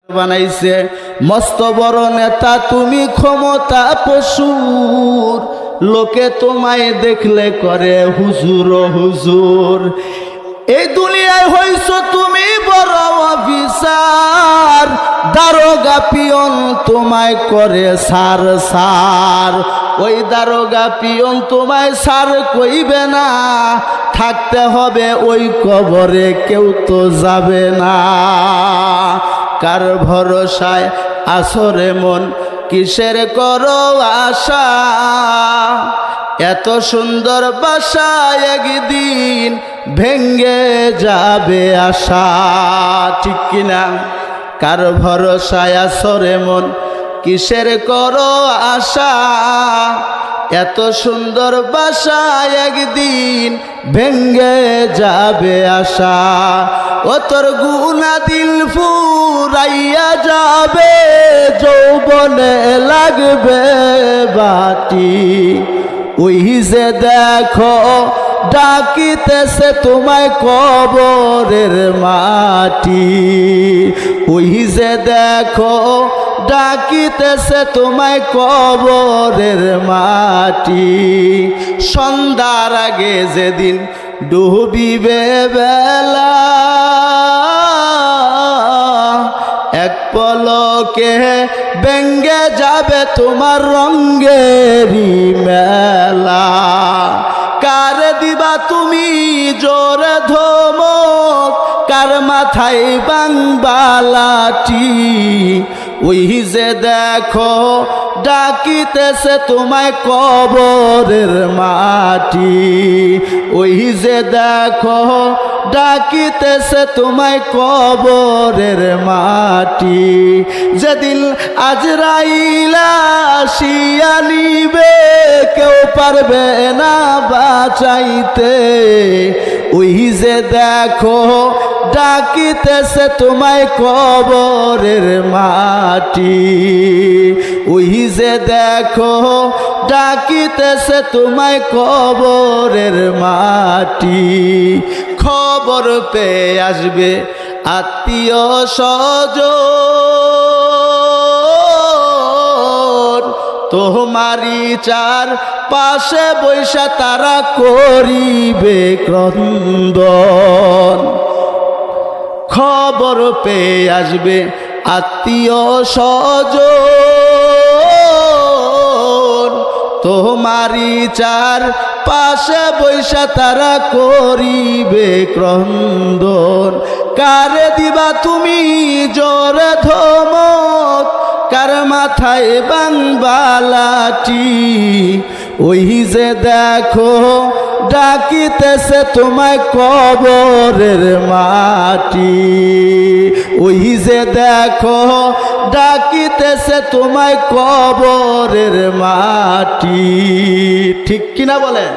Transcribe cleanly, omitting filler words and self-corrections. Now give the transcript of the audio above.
বানাইছে মস্ত বড় নেতা তুমি ক্ষমতা পশুর লোকে তোমায় দেখলে করে হুজুর হুজুর এই দুনিয়ায় হইছো তুমি বড় অফিসার দারোগা পিয়ন তোমায় করে সার সার ওই দারোগা পিয়ন তোমায় সার কইবে না থাকতে হবে ওই কবরে কেউ তো যাবে না কার ভরসায় আসরে মন কিসের করো আশা এত সুন্দর বাসা একদিন ভেঙ্গে যাবে আশা ঠিক কিনা কার ভরসায় আসরে মন কিসের করো আশা এত সুন্দর বাসা একদিন ভেঙ্গে যাবে আশা ও তোর গুনা দিল ফুরাইয়া যাবে যৌবনে লাগবে বাটি ওই যে দেখো ডাকিতেছে তোমায় কবরের মাটি ওই যে দেখো ডাকিতেছে তোমায় কবরের মাটি সন্ধ্যার আগে যেদিন ডুবিবে বেলা এক পলকে ভেঙ্গে যাবে তোমার রঙ্গেরি মেলা কার দিবা তুমি জোরে ধমক কার মাথায় বাংবালাটি ওই যে দেখো ডাকিতেছে তোমায় কবরের মাটি ওই যে দেখো ডাকিতেছে তোমায় কবরের মাটি যেদিন আজরাইল আসিয়া নিবে কেউ পারবে না বাঁচাইতে ওই যে দেখো ডাকিতেছে তোমায় কবরের মাটি ওই যে দেখো ডাকিতেছে তোমায় কবরের মাটি খবর পেয়ে আসবে আত্মীয় স্বজন তোমারি চার পাশে বৈশা তারা করিবে ক্রন্দন খবর পেয়ে আসবে আত্মীয় স্বজন তোমারি চার পাশে বৈশা তারা করিবে ক্রন্দন কারে দিবা তুমি জোরে ধমক কার মাথায় বাংবালাটি ওই যে দেখো ডাকিতেছে তোমায় কবরের মাটি ওই যে দেখো ডাকিতেছে তোমায় কবরের মাটি ঠিক কিনা বলেন।